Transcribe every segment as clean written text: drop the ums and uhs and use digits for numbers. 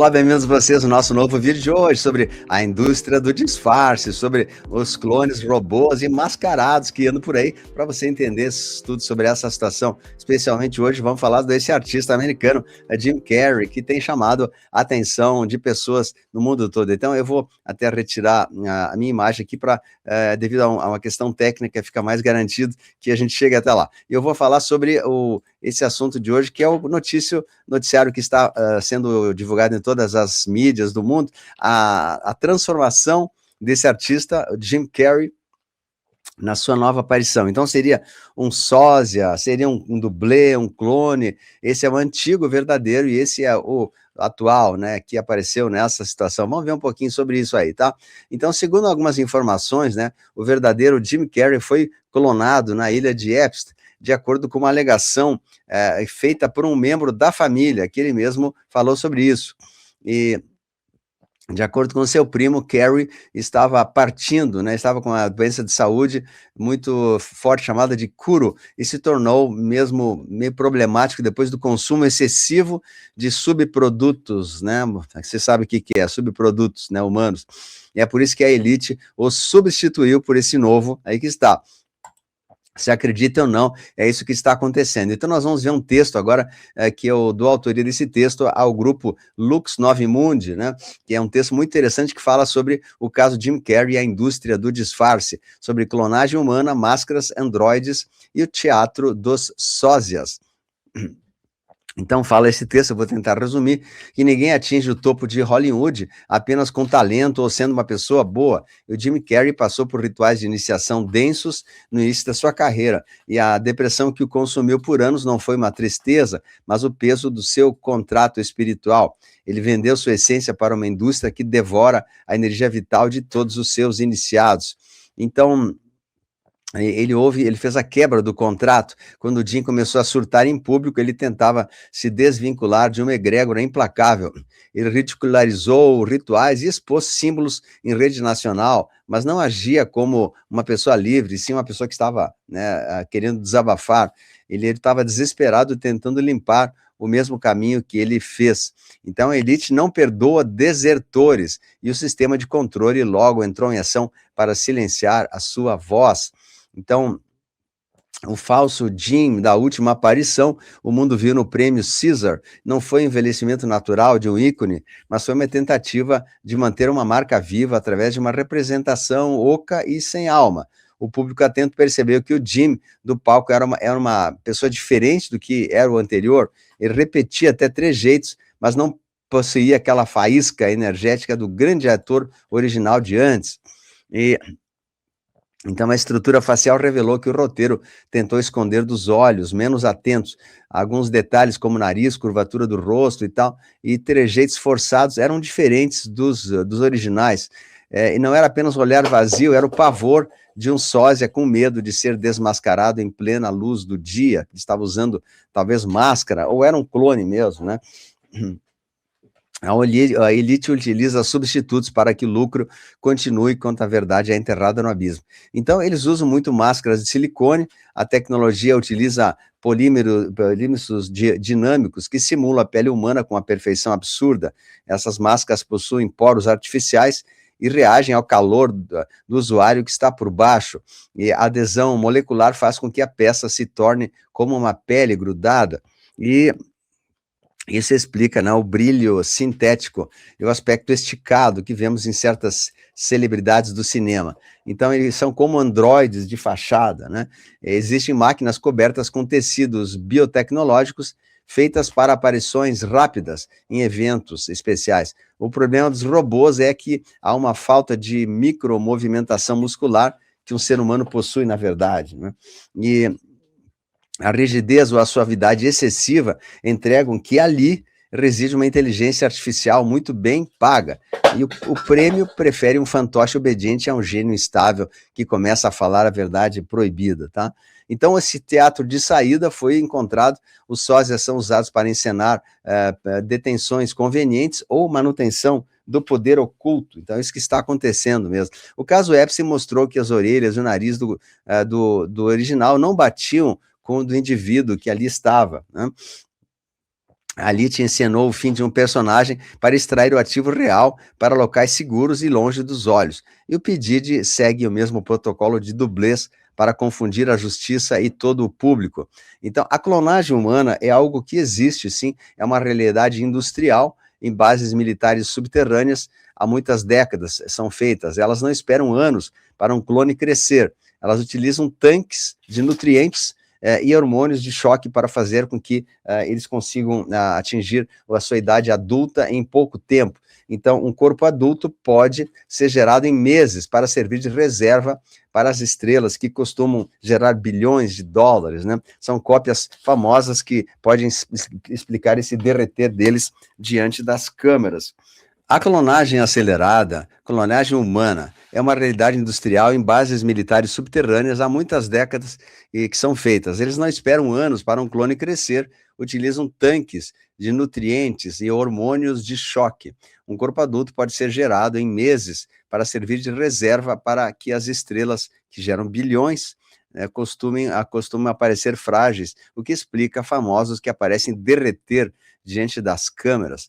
Olá, bem-vindos vocês no nosso novo vídeo de hoje sobre a indústria do disfarce, sobre os clones robôs e mascarados que andam por aí, para você entender tudo sobre essa situação. Especialmente hoje vamos falar desse artista americano, Jim Carrey, que tem chamado a atenção de pessoas no mundo todo. Então eu vou até retirar a minha imagem aqui para, devido a uma questão técnica, fica mais garantido que a gente chegue até lá. E eu vou falar sobre esse assunto de hoje, que é o noticiário que está sendo divulgado em todas as mídias do mundo, a transformação desse artista, Jim Carrey, na sua nova aparição. Então seria um sósia, seria um dublê, um clone. Esse é o antigo verdadeiro e esse é o atual, né, que apareceu nessa situação. Vamos ver um pouquinho sobre isso aí, tá? Então, segundo algumas informações, né, o verdadeiro Jim Carrey foi clonado na ilha de Epstein, de acordo com uma alegação feita por um membro da família, que ele mesmo falou sobre isso. E, de acordo com seu primo, Carrey estava partindo, né, estava com uma doença de saúde muito forte, chamada de Kuro, e se tornou mesmo meio problemático depois do consumo excessivo de subprodutos, né, você sabe o que é, subprodutos, né, humanos, e é por isso que a elite o substituiu por esse novo, aí que está. Se acredita ou não, é isso que está acontecendo. Então nós vamos ver um texto agora, que eu dou autoria desse texto ao grupo Lux Novimundi, né, que é um texto muito interessante que fala sobre o caso Jim Carrey e a indústria do disfarce, sobre clonagem humana, máscaras, androides e o teatro dos sósias. Então fala esse texto, eu vou tentar resumir, que ninguém atinge o topo de Hollywood apenas com talento ou sendo uma pessoa boa. O Jim Carrey passou por rituais de iniciação densos no início da sua carreira, e a depressão que o consumiu por anos não foi uma tristeza, mas o peso do seu contrato espiritual. Ele vendeu sua essência para uma indústria que devora a energia vital de todos os seus iniciados. Então, ele fez a quebra do contrato. Quando o Jim começou a surtar em público, ele tentava se desvincular de uma egrégora implacável. Ele ridicularizou rituais e expôs símbolos em rede nacional, mas não agia como uma pessoa livre, sim uma pessoa que estava, né, querendo desabafar. Ele estava desesperado, tentando limpar o mesmo caminho que ele fez. Então a elite não perdoa desertores, e o sistema de controle logo entrou em ação para silenciar a sua voz. Então, o falso Jim da última aparição, o mundo viu no prêmio Caesar, não foi envelhecimento natural de um ícone, mas foi uma tentativa de manter uma marca viva através de uma representação oca e sem alma. O público atento percebeu que o Jim do palco era uma pessoa diferente do que era o anterior. Ele repetia até trejeitos, mas não possuía aquela faísca energética do grande ator original de antes. Então, a estrutura facial revelou que o roteiro tentou esconder dos olhos menos atentos alguns detalhes, como nariz, curvatura do rosto e tal, e trejeitos forçados eram diferentes dos originais. E não era apenas o olhar vazio, era o pavor de um sósia com medo de ser desmascarado em plena luz do dia, que estava usando talvez máscara, ou era um clone mesmo, né? A elite utiliza substitutos para que o lucro continue enquanto a verdade é enterrada no abismo. Então, eles usam muito máscaras de silicone, a tecnologia utiliza polímeros dinâmicos que simulam a pele humana com uma perfeição absurda. Essas máscaras possuem poros artificiais e reagem ao calor do usuário que está por baixo. E a adesão molecular faz com que a peça se torne como uma pele grudada. E isso explica, né, o brilho sintético e o aspecto esticado que vemos em certas celebridades do cinema. Então, eles são como androides de fachada, né? Existem máquinas cobertas com tecidos biotecnológicos feitas para aparições rápidas em eventos especiais. O problema dos robôs é que há uma falta de micromovimentação muscular que um ser humano possui, na verdade, né? E a rigidez ou a suavidade excessiva entregam que ali reside uma inteligência artificial muito bem paga. E o prêmio prefere um fantoche obediente a um gênio instável que começa a falar a verdade proibida, tá? Então, esse teatro de saída foi encontrado. Os sósias são usados para encenar detenções convenientes ou manutenção do poder oculto. Então, isso que está acontecendo mesmo. O caso Epstein mostrou que as orelhas e o nariz do original não batiam com o do indivíduo que ali estava, né? A Lite encenou o fim de um personagem para extrair o ativo real para locais seguros e longe dos olhos. E o Pedide segue o mesmo protocolo de dublês para confundir a justiça e todo o público. Então, a clonagem humana é algo que existe, sim, é uma realidade industrial em bases militares subterrâneas há muitas décadas são feitas. Elas não esperam anos para um clone crescer. Elas utilizam tanques de nutrientes e hormônios de choque para fazer com que eles consigam atingir a sua idade adulta em pouco tempo. Então, um corpo adulto pode ser gerado em meses para servir de reserva para as estrelas, que costumam gerar bilhões de dólares, né? São cópias famosas que podem explicar esse derreter deles diante das câmeras. A clonagem acelerada, clonagem humana, é uma realidade industrial em bases militares subterrâneas há muitas décadas e que são feitas. Eles não esperam anos para um clone crescer, utilizam tanques de nutrientes e hormônios de choque. Um corpo adulto pode ser gerado em meses para servir de reserva para que as estrelas, que geram bilhões, costumem aparecer frágeis, o que explica famosos que aparecem derreter diante das câmeras.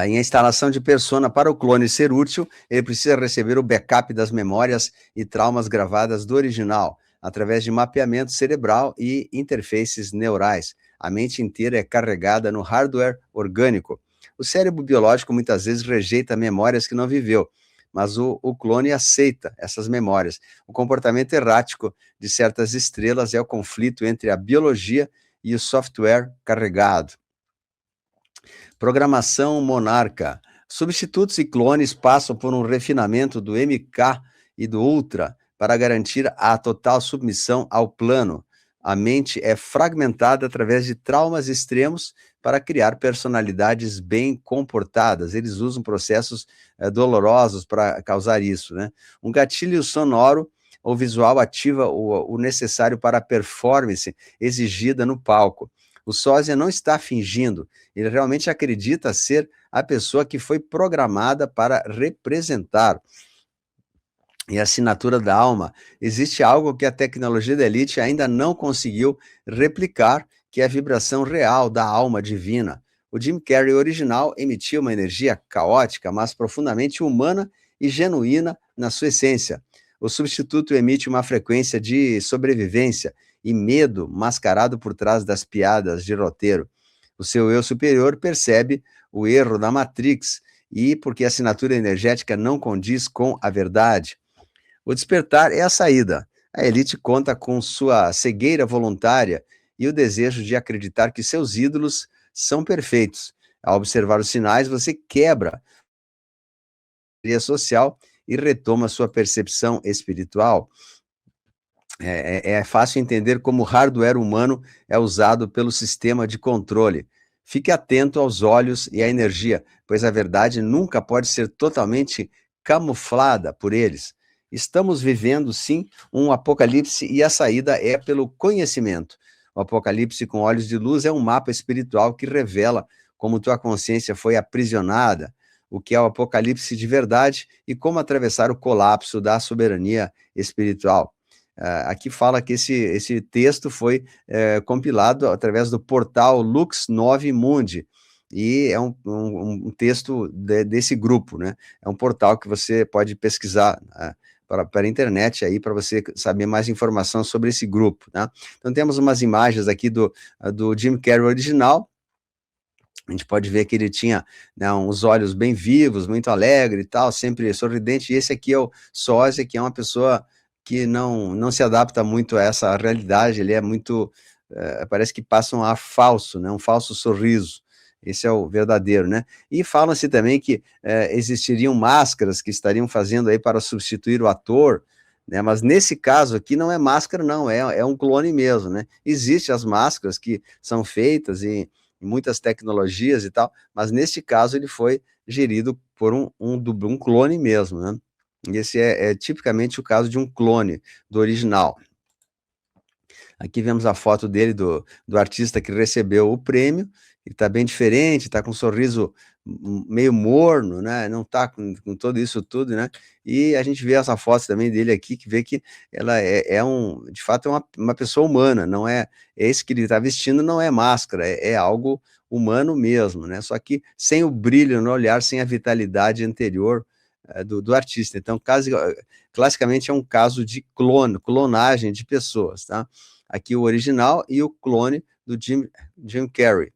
Em instalação de persona, para o clone ser útil, ele precisa receber o backup das memórias e traumas gravadas do original, através de mapeamento cerebral e interfaces neurais. A mente inteira é carregada no hardware orgânico. O cérebro biológico muitas vezes rejeita memórias que não viveu, mas o clone aceita essas memórias. O comportamento errático de certas estrelas é o conflito entre a biologia e o software carregado. Programação Monarca. Substitutos e clones passam por um refinamento do MK e do Ultra para garantir a total submissão ao plano. A mente é fragmentada através de traumas extremos para criar personalidades bem comportadas. Eles usam processos dolorosos para causar isso, né? Um gatilho sonoro ou visual ativa o necessário para a performance exigida no palco. O sósia não está fingindo, ele realmente acredita ser a pessoa que foi programada para representar. E a assinatura da alma, existe algo que a tecnologia da elite ainda não conseguiu replicar, que é a vibração real da alma divina. O Jim Carrey original emitia uma energia caótica, mas profundamente humana e genuína na sua essência. O substituto emite uma frequência de sobrevivência e medo mascarado por trás das piadas de roteiro. O seu eu superior percebe o erro da Matrix e porque a assinatura energética não condiz com a verdade. O despertar é a saída. A elite conta com sua cegueira voluntária e o desejo de acreditar que seus ídolos são perfeitos. Ao observar os sinais, você quebra a social e retoma sua percepção espiritual. É fácil entender como o hardware humano é usado pelo sistema de controle. Fique atento aos olhos e à energia, pois a verdade nunca pode ser totalmente camuflada por eles. Estamos vivendo, sim, um apocalipse e a saída é pelo conhecimento. O apocalipse com olhos de luz é um mapa espiritual que revela como tua consciência foi aprisionada, o que é o apocalipse de verdade e como atravessar o colapso da soberania espiritual. Aqui fala que esse texto foi compilado através do portal Lux 9 Mundi, e é um texto desse grupo, né? É um portal que você pode pesquisar para a internet aí, para você saber mais informação sobre esse grupo, tá? Então temos umas imagens aqui do Jim Carrey original. A gente pode ver que ele tinha, né, uns olhos bem vivos, muito alegre e tal, sempre sorridente. E esse aqui é o sósia, que é uma pessoa que não se adapta muito a essa realidade. Ele é muito, parece que passa um ar falso, né, um falso sorriso. Esse é o verdadeiro, né? E fala-se também que existiriam máscaras que estariam fazendo aí para substituir o ator, né? Mas nesse caso aqui não é máscara, não, é um clone mesmo, né? Existem as máscaras que são feitas e muitas tecnologias e tal, mas neste caso ele foi gerido por um clone mesmo, né? E esse é tipicamente o caso de um clone do original. Aqui vemos a foto dele, do artista que recebeu o prêmio, ele tá bem diferente, tá com um sorriso meio morno, né? Não tá com todo isso tudo, né? E a gente vê essa foto também dele aqui, que vê que ela de fato, é uma pessoa humana, não é, esse que ele está vestindo não é máscara, é algo humano mesmo, né? Só que sem o brilho no olhar, sem a vitalidade anterior do artista. Então, classicamente é um caso de clonagem de pessoas, tá? Aqui o original e o clone do Jim Carrey.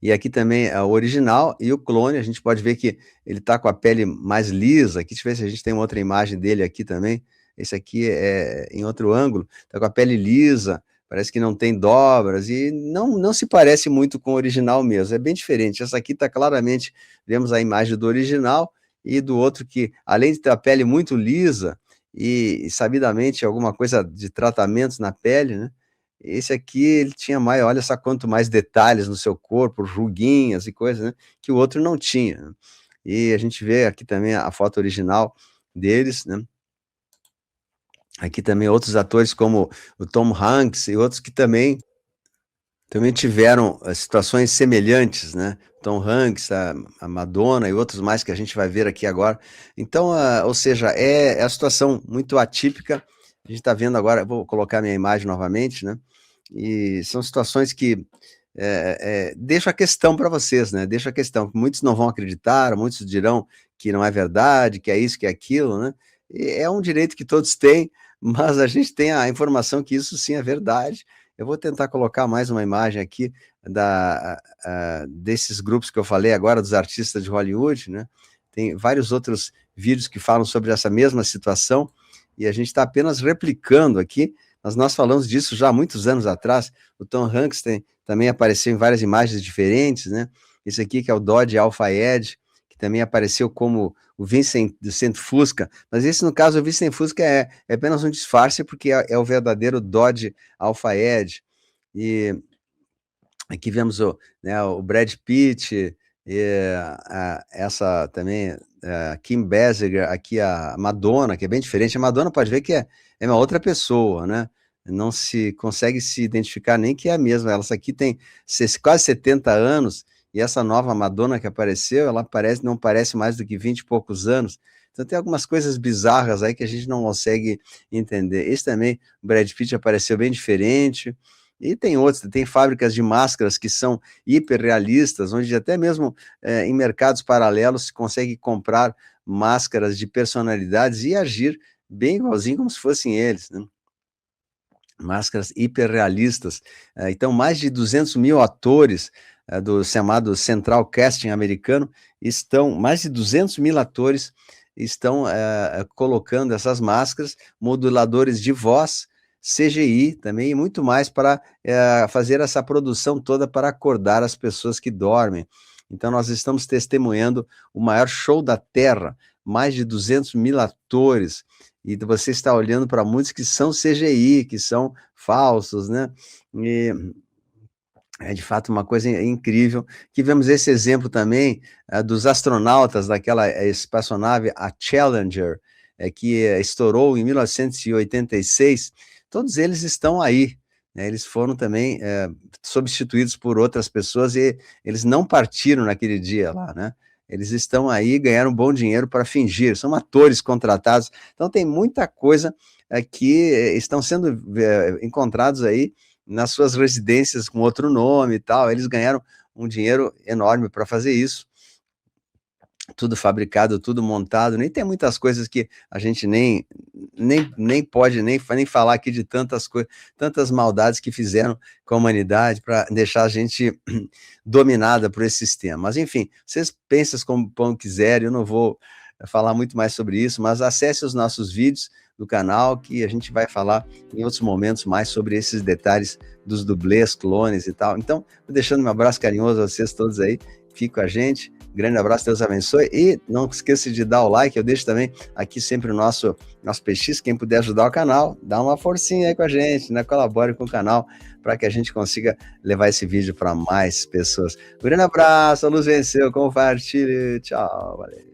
E aqui também é o original e o clone, a gente pode ver que ele tá com a pele mais lisa, aqui, deixa eu ver se a gente tem uma outra imagem dele aqui também, esse aqui é em outro ângulo, tá com a pele lisa, parece que não tem dobras, e não se parece muito com o original mesmo, é bem diferente, essa aqui tá claramente, vemos a imagem do original, e do outro que, além de ter a pele muito lisa, e sabidamente alguma coisa de tratamentos na pele, né, esse aqui, ele tinha mais, olha só quanto mais detalhes no seu corpo, ruguinhas e coisas, né, que o outro não tinha, né? E a gente vê aqui também a foto original deles, né? Aqui também outros atores como o Tom Hanks e outros que também tiveram situações semelhantes, né? Tom Hanks, a Madonna e outros mais que a gente vai ver aqui agora. Então, ou seja, é a situação muito atípica. A gente está vendo agora, vou colocar minha imagem novamente, né? E são situações que deixo a questão para vocês, né? Deixo a questão. Muitos não vão acreditar, muitos dirão que não é verdade, que é isso, que é aquilo, né? E é um direito que todos têm, mas a gente tem a informação que isso sim é verdade. Eu vou tentar colocar mais uma imagem aqui desses grupos que eu falei agora, dos artistas de Hollywood, né? Tem vários outros vídeos que falam sobre essa mesma situação, e a gente está apenas replicando aqui, mas nós falamos disso já há muitos anos atrás. O Tom Hanks também apareceu em várias imagens diferentes, né? Esse aqui que é o Dodge Alpha Edge, que também apareceu como o Vincent Fusca, mas esse, no caso, o Vincent Fusca é apenas um disfarce, porque é o verdadeiro Dodge Alpha Edge. E aqui vemos o Brad Pitt, e essa também, Kim Basinger, aqui a Madonna, que é bem diferente. A Madonna pode ver que é uma outra pessoa, né? Não se consegue se identificar nem que é a mesma. Essa aqui tem quase 70 anos, e essa nova Madonna que apareceu, ela não parece mais do que 20 e poucos anos. Então tem algumas coisas bizarras aí que a gente não consegue entender. Esse também, o Brad Pitt apareceu bem diferente. E tem outros, tem fábricas de máscaras que são hiperrealistas, onde até mesmo em mercados paralelos se consegue comprar máscaras de personalidades e agir bem igualzinho como se fossem eles, né? Máscaras hiperrealistas. Então, mais de 200 mil atores do chamado Central Casting americano mais de 200 mil atores estão colocando essas máscaras, moduladores de voz, CGI também, e muito mais para fazer essa produção toda para acordar as pessoas que dormem. Então, nós estamos testemunhando o maior show da Terra, mais de 200 mil atores, e você está olhando para muitos que são CGI, que são falsos, né? E é de fato uma coisa incrível. Que vemos esse exemplo também dos astronautas daquela espaçonave, a Challenger, que estourou em 1986. Todos eles estão aí, né? Eles foram também substituídos por outras pessoas e eles não partiram naquele dia lá, né? Eles estão aí, ganharam bom dinheiro para fingir, são atores contratados. Então tem muita coisa que estão sendo encontrados aí nas suas residências com outro nome e tal. Eles ganharam um dinheiro enorme para fazer isso. Tudo fabricado, tudo montado, nem tem muitas coisas que a gente nem pode nem falar aqui de tantas coisas, tantas maldades que fizeram com a humanidade para deixar a gente dominada por esse sistema. Mas enfim, vocês pensam como quiserem, eu não vou falar muito mais sobre isso, mas acesse os nossos vídeos do canal, que a gente vai falar em outros momentos mais sobre esses detalhes dos dublês, clones e tal. Então, vou deixando um abraço carinhoso a vocês todos aí, fique com a gente. Grande abraço, Deus abençoe, e não esqueça de dar o like. Eu deixo também aqui sempre o nosso PX, quem puder ajudar o canal, dá uma forcinha aí com a gente, né? Colabore com o canal, para que a gente consiga levar esse vídeo para mais pessoas. Grande abraço, a luz venceu, compartilhe, tchau, valeu.